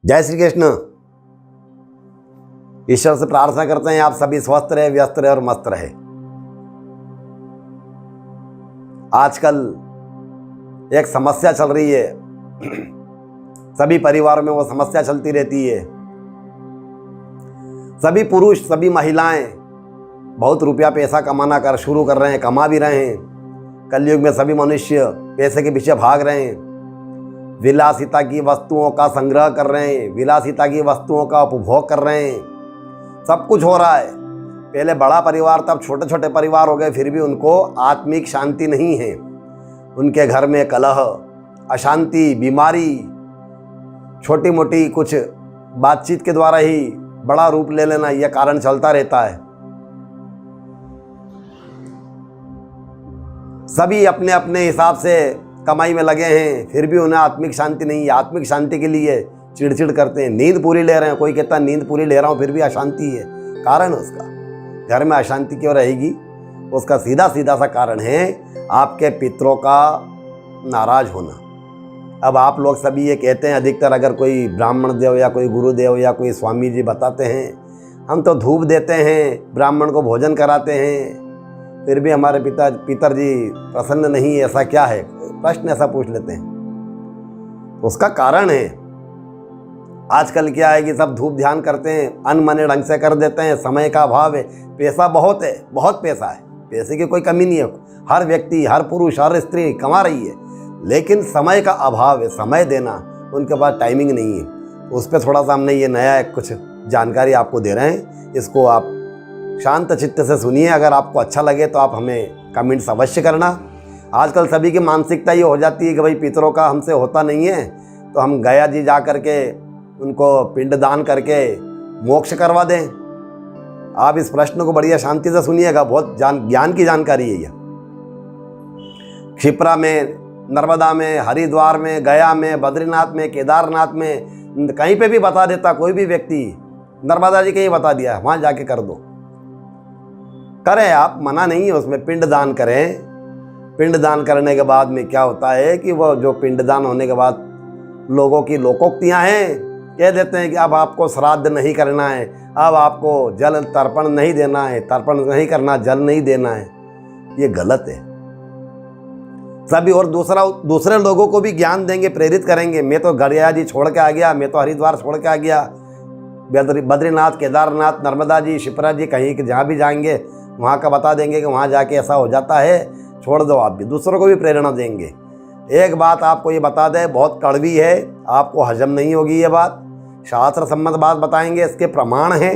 जय श्री कृष्ण। ईश्वर से प्रार्थना करते हैं आप सभी स्वस्थ रहे, व्यस्त रहे और मस्त रहे। आजकल एक समस्या चल रही है, सभी परिवारों में वो समस्या चलती रहती है। सभी पुरुष, सभी महिलाएं बहुत रुपया पैसा कमाना शुरू कर रहे हैं, कमा भी रहे हैं। कलयुग में सभी मनुष्य पैसे के पीछे भाग रहे हैं, विलासिता की वस्तुओं का संग्रह कर रहे हैं, विलासिता की वस्तुओं का उपभोग कर रहे हैं। सब कुछ हो रहा है। पहले बड़ा परिवार, तब छोटे छोटे परिवार हो गए, फिर भी उनको आत्मिक शांति नहीं है। उनके घर में कलह, अशांति, बीमारी, छोटी मोटी कुछ बातचीत के द्वारा ही बड़ा रूप ले लेना, यह कारण चलता रहता है। सभी अपने अपने हिसाब से कमाई में लगे हैं, फिर भी उन्हें आत्मिक शांति नहीं है। आत्मिक शांति के लिए चिड़चिड़ करते हैं, नींद पूरी ले रहे हैं। कोई कहता है नींद पूरी ले रहा हूँ फिर भी अशांति है। कारण उसका घर में अशांति क्यों रहेगी? उसका सीधा सीधा सा कारण है आपके पितरों का नाराज होना। अब आप लोग सभी ये कहते हैं, अधिकतर अगर कोई ब्राह्मण देव या कोई गुरुदेव या कोई स्वामी जी बताते हैं, हम तो धूप देते हैं, ब्राह्मण को भोजन कराते हैं, फिर भी हमारे पितरजी प्रसन्न नहीं, ऐसा क्या है? प्रश्न ऐसा पूछ लेते हैं। उसका कारण है आजकल क्या है कि सब धूप ध्यान करते हैं, अनमने ढंग से कर देते हैं। समय का अभाव है, पैसा बहुत है, बहुत पैसा है, पैसे की कोई कमी नहीं है। हर व्यक्ति, हर पुरुष, हर स्त्री कमा रही है, लेकिन समय का अभाव है। समय देना उनके पास टाइमिंग नहीं है। उस पर थोड़ा सा हमने ये नया कुछ जानकारी आपको दे रहे हैं, इसको आप शांत चित्त से सुनिए। अगर आपको अच्छा लगे तो आप हमें कमेंट्स अवश्य करना। आजकल सभी की मानसिकता ये हो जाती है कि भाई पितरों का हमसे होता नहीं है, तो हम गया जी जा करके उनको पिंड दान करके मोक्ष करवा दें। आप इस प्रश्न को बढ़िया शांति से सुनिएगा, बहुत ज्ञान की जानकारी है यह। क्षिप्रा में, नर्मदा में, हरिद्वार में, गया में, बद्रीनाथ में, केदारनाथ में, कहीं पे भी बता देता कोई भी व्यक्ति। नर्मदा जी कहीं बता दिया, वहाँ जाके कर दो, करें आप, मना नहीं है उसमें। पिंड दान करें। पिंड दान करने के बाद में क्या होता है कि वो जो पिंड दान होने के बाद लोगों की लोकोक्तियाँ हैं, कह देते हैं कि अब आपको श्राद्ध नहीं करना है, अब आपको जल तर्पण नहीं देना है, तर्पण नहीं करना, जल नहीं देना है। ये गलत है। सभी और दूसरे लोगों को भी ज्ञान देंगे, प्रेरित करेंगे। मैं तो गया जी छोड़ के आ गया, मैं तो हरिद्वार छोड़ के आ गया, बद्रीनाथ, केदारनाथ, नर्मदा जी, शिप्रा जी, कहीं जहाँ भी जाएंगे वहाँ का बता देंगे कि वहाँ जाके ऐसा हो जाता है, छोड़ दो। आप भी दूसरों को भी प्रेरणा देंगे। एक बात आपको ये बता दें, बहुत कड़वी है, आपको हजम नहीं होगी ये बात, शास्त्र सम्मत बात बताएंगे। इसके प्रमाण हैं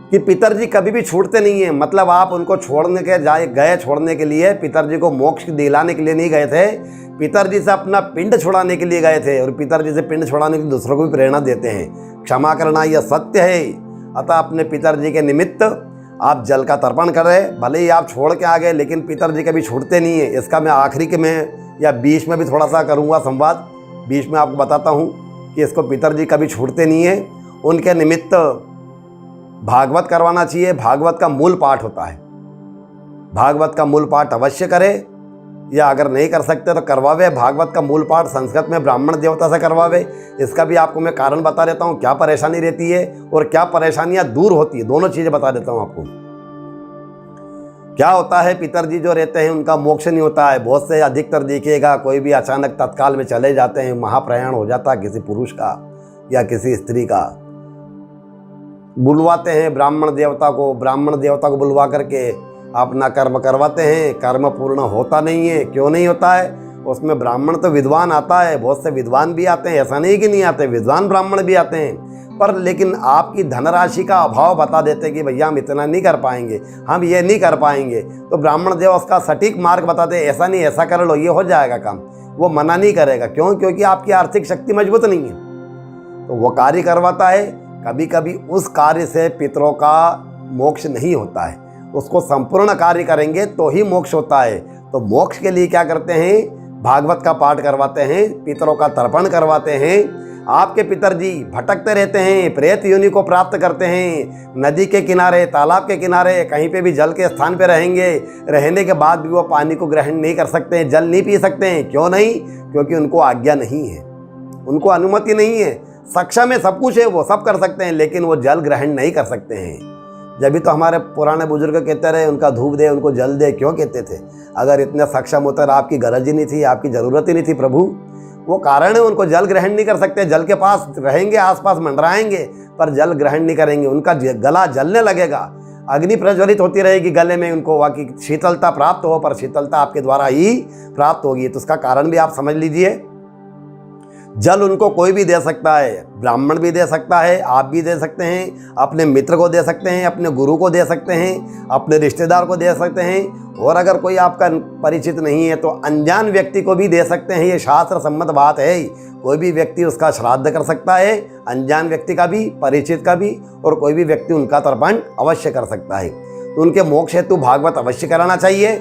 कि पितरजी कभी भी छूटते नहीं हैं। मतलब आप उनको छोड़ने के गए छोड़ने के लिए, पितरजी को मोक्ष दिलाने के लिए नहीं गए थे, पितरजी से अपना पिंड छुड़ाने के लिए गए थे। और पितरजी से पिंड छुड़ाने के लिए दूसरों को भी प्रेरणा देते हैं। क्षमा करना यह सत्य है। अतः अपने पितरजी के निमित्त आप जल का तर्पण करें। भले ही आप छोड़ के आ गए, लेकिन पितरजी कभी छूटते नहीं है। इसका मैं आखिरी के में या बीच में भी थोड़ा सा करूँगा संवाद, बीच में आपको बताता हूँ कि इसको पितरजी कभी छूटते नहीं है। उनके निमित्त भागवत करवाना चाहिए। भागवत का मूल पाठ होता है, भागवत का मूल पाठ अवश्य करें, या अगर नहीं कर सकते तो करवावे। भागवत का मूल पाठ संस्कृत में ब्राह्मण देवता से करवावे। इसका भी आपको मैं कारण बता देता हूँ, क्या परेशानी रहती है और क्या परेशानियां दूर होती है, दोनों चीज़ें बता देता हूँ आपको। क्या होता है, पितरजी जो रहते हैं उनका मोक्ष नहीं होता है। बहुत से, अधिकतर देखिएगा, कोई भी अचानक तत्काल में चले जाते हैं, महाप्रयाण हो जाता है किसी पुरुष का या किसी स्त्री का। बुलवाते हैं ब्राह्मण देवता को बुलवा करके अपना कर्म करवाते हैं। कर्म पूर्ण होता नहीं है। क्यों नहीं होता है? उसमें ब्राह्मण तो विद्वान आता है, बहुत से विद्वान भी आते हैं, ऐसा नहीं कि नहीं आते, विद्वान ब्राह्मण भी आते हैं, पर लेकिन आपकी धनराशि का अभाव बता देते कि भैया हम इतना नहीं कर पाएंगे, हम ये नहीं कर पाएंगे। तो ब्राह्मण देव उसका सटीक मार्ग बताते, ऐसा नहीं, ऐसा कर लो, ये हो जाएगा काम। वो मना नहीं करेगा। क्यों? क्योंकि आपकी आर्थिक शक्ति मजबूत नहीं है, तो वो कार्य करवाता है। कभी कभी उस कार्य से पितरों का मोक्ष नहीं होता है, उसको संपूर्ण कार्य करेंगे तो ही मोक्ष होता है। तो मोक्ष के लिए क्या करते हैं? भागवत का पाठ करवाते हैं, पितरों का तर्पण करवाते हैं। आपके पितरजी भटकते रहते हैं, प्रेत योनि को प्राप्त करते हैं। नदी के किनारे, तालाब के किनारे, कहीं पे भी जल के स्थान पे रहेंगे। रहने के बाद भी वो पानी को ग्रहण नहीं कर सकते हैं, जल नहीं पी सकते हैं। क्यों नहीं? क्योंकि उनको आज्ञा नहीं है। उनको अनुमति नहीं है। सक्षम है, सब कुछ है, वो सब कर सकते हैं, लेकिन वो जल ग्रहण नहीं कर सकते हैं। जब भी तो हमारे पुराने बुजुर्ग कहते रहे उनका धूप दे, उनको जल दे, क्यों कहते थे? अगर इतने सक्षम होता तो आपकी गरज ही नहीं थी, आपकी ज़रूरत ही नहीं थी प्रभु। वो कारण है उनको जल ग्रहण नहीं कर सकते। जल के पास रहेंगे, आसपास मंडराएंगे, पर जल ग्रहण नहीं करेंगे। उनका गला जलने लगेगा, अग्नि प्रज्वलित होती रहेगी गले में, उनको वाकई शीतलता प्राप्त हो, पर शीतलता आपके द्वारा ही प्राप्त होगी। तो उसका कारण भी आप समझ लीजिए। जल उनको कोई भी दे सकता है, ब्राह्मण भी दे सकता है, आप भी दे सकते हैं, अपने मित्र को दे सकते हैं, अपने गुरु को दे सकते हैं, अपने रिश्तेदार को दे सकते हैं, और अगर कोई आपका परिचित नहीं है तो अनजान व्यक्ति को भी दे सकते हैं। ये शास्त्र सम्मत बात है। कोई भी व्यक्ति उसका श्राद्ध कर सकता है, अनजान व्यक्ति का भी, परिचित का भी, और कोई भी व्यक्ति उनका तर्पण अवश्य कर सकता है। तो उनके मोक्ष हेतु भागवत अवश्य कराना चाहिए,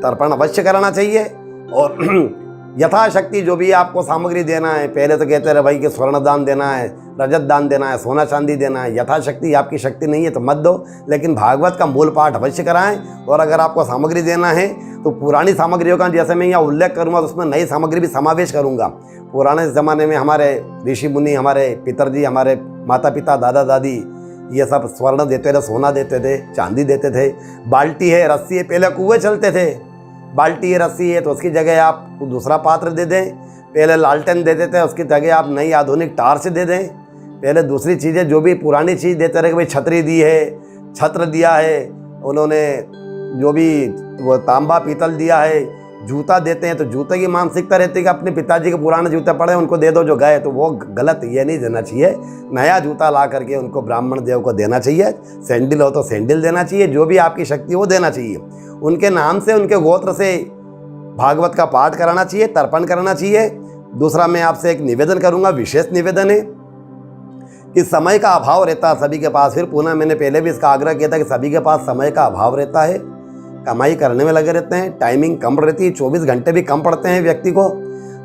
तर्पण अवश्य कराना चाहिए। और यथाशक्ति जो भी आपको सामग्री देना है, पहले तो कहते रहे भाई कि स्वर्ण दान देना है, रजत दान देना है, सोना चांदी देना है। यथाशक्ति आपकी शक्ति नहीं है तो मत दो, लेकिन भागवत का मूल पाठ अवश्य कराएं। और अगर आपको सामग्री देना है तो पुरानी सामग्रियों का जैसे मैं यहाँ उल्लेख करूँगा तो उसमें नई सामग्री भी समावेश करूँगा। पुराने ज़माने में हमारे ऋषि मुनि, हमारे पितरजी, हमारे माता पिता, दादा दादी, ये सब स्वर्ण देते थे, सोना देते थे, चांदी देते थे। बाल्टी है, रस्सी है, पहले कुएँ चलते थे, बाल्टी है, रस्सी है, तो उसकी जगह आप दूसरा पात्र दे दें। पहले लालटेन देते थे, उसकी जगह आप नई आधुनिक टार्च दे दें। पहले दूसरी चीज़ें जो भी पुरानी चीज़ देते रहे कि भाई छतरी दी है, छत्र दिया है उन्होंने, जो भी वो तांबा पीतल दिया है, जूता देते हैं तो जूते की मानसिकता रहती है कि अपने पिताजी के पुराने जूते पड़े उनको दे दो जो गए, तो वो गलत, ये नहीं देना चाहिए। नया जूता ला करके उनको ब्राह्मण देव को देना चाहिए। सैंडल हो तो सैंडल देना चाहिए, जो भी आपकी शक्ति वो देना चाहिए। उनके नाम से, उनके गोत्र से भागवत का पाठ कराना चाहिए, तर्पण कराना चाहिए। दूसरा मैं आपसे एक निवेदन करूंगा, विशेष निवेदन है कि समय का अभाव रहता है सभी के पास। फिर पुनः मैंने पहले भी इसका आग्रह किया था कि सभी के पास समय का अभाव रहता है, कमाई करने में लगे रहते हैं, टाइमिंग कम रहती है, 24 घंटे भी कम पड़ते हैं व्यक्ति को।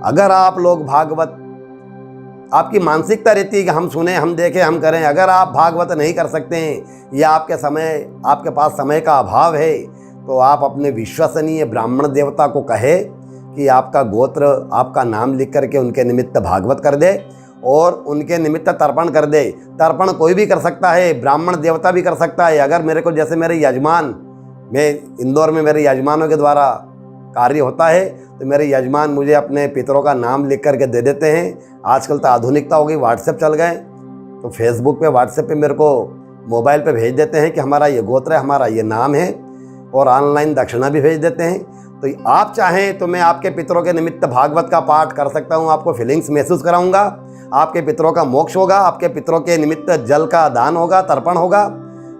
अगर आप लोग भागवत, आपकी मानसिकता रहती है कि हम सुने, हम देखें, हम करें, अगर आप भागवत नहीं कर सकते हैं या आपके पास समय का अभाव है, तो आप अपने विश्वसनीय ब्राह्मण देवता को कहे कि आपका गोत्र, आपका नाम लिख करके उनके निमित्त भागवत कर दे और उनके निमित्त तर्पण कर दे। तर्पण कोई भी कर सकता है, ब्राह्मण देवता भी कर सकता है। अगर मेरे को, जैसे मेरे यजमान, मैं इंदौर में मेरे यजमानों के द्वारा कार्य होता है, तो मेरे यजमान मुझे अपने पितरों का नाम लिख करके दे देते हैं। आजकल तो आधुनिकता हो गई, व्हाट्सएप चल गए, तो फेसबुक पे, व्हाट्सएप पे मेरे को मोबाइल पे भेज देते हैं कि हमारा ये गोत्र है, हमारा ये नाम है, और ऑनलाइन दक्षिणा भी भेज देते हैं। तो आप चाहें तो मैं आपके पितरों के निमित्त भागवत का पाठ कर सकता हूँ, आपको फीलिंग्स महसूस कराऊंगा, आपके पितरों का मोक्ष होगा, आपके पितरों के निमित्त जल का दान होगा, तर्पण होगा,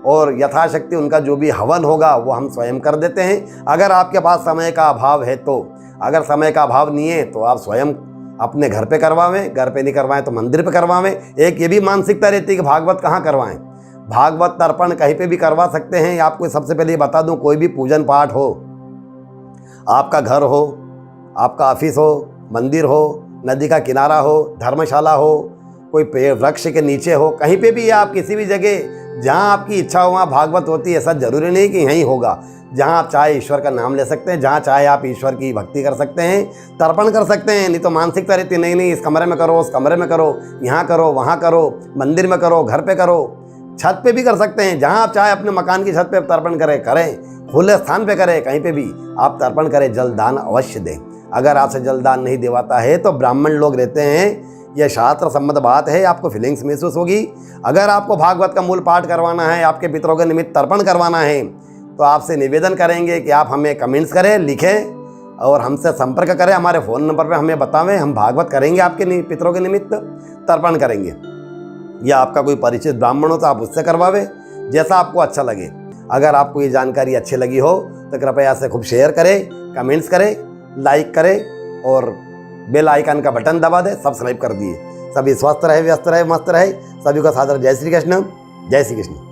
और यथाशक्ति उनका जो भी हवन होगा वो हम स्वयं कर देते हैं। अगर आपके पास समय का अभाव है तो, अगर समय का अभाव नहीं है तो आप स्वयं अपने घर पे करवावें, घर पे नहीं करवाएं तो मंदिर पे करवावें। एक ये भी मानसिकता रहती है कि भागवत कहाँ करवाएं, भागवत तर्पण कहीं पे भी करवा सकते हैं। आपको सबसे पहले बता दूं, कोई भी पूजन पाठ हो, आपका घर हो, आपका ऑफिस हो, मंदिर हो, नदी का किनारा हो, धर्मशाला हो, कोई पेड़ वृक्ष के नीचे हो, कहीं पे भी, आप किसी भी जगह जहाँ आपकी इच्छा हो वहाँ भागवत होती है। ऐसा जरूरी नहीं कि यहीं होगा, जहाँ आप चाहे ईश्वर का नाम ले सकते हैं, जहाँ चाहे आप ईश्वर की भक्ति कर सकते हैं, तर्पण कर सकते हैं। नहीं तो मानसिकता रहती नहीं नहीं इस कमरे में करो, उस कमरे में करो, यहाँ करो, वहाँ करो, मंदिर में करो, घर पे करो, छत पे भी कर सकते हैं, जहाँ आप चाहे अपने मकान की छत पे तर्पण करें, खुले स्थान पे करें, कहीं पे भी आप तर्पण करें, जलदान अवश्य दें। अगर आपसे जलदान नहीं दिवाता है तो ब्राह्मण लोग रहते हैं, यह शास्त्र सम्मत बात है, आपको फीलिंग्स महसूस होगी। अगर आपको भागवत का मूल पाठ करवाना है, आपके पितरों के निमित्त तर्पण करवाना है, तो आपसे निवेदन करेंगे कि आप हमें कमेंट्स करें, लिखें और हमसे संपर्क करें। हमारे फ़ोन नंबर पर हमें बतावें, हम भागवत करेंगे, आपके पितरों के निमित्त तर्पण करेंगे। या आपका कोई परिचित ब्राह्मण हो तो आप उससे करवावे, जैसा आपको अच्छा लगे। अगर आपको ये जानकारी अच्छी लगी हो तो कृपया से खूब शेयर करें, कमेंट्स करें, लाइक करें और बेल आइकन का बटन दबा दें, सब्सक्राइब कर दिए। सभी स्वस्थ रहे, व्यस्त रहे, मस्त रहे। सभी को सादर जय श्री कृष्ण, जय श्री कृष्ण।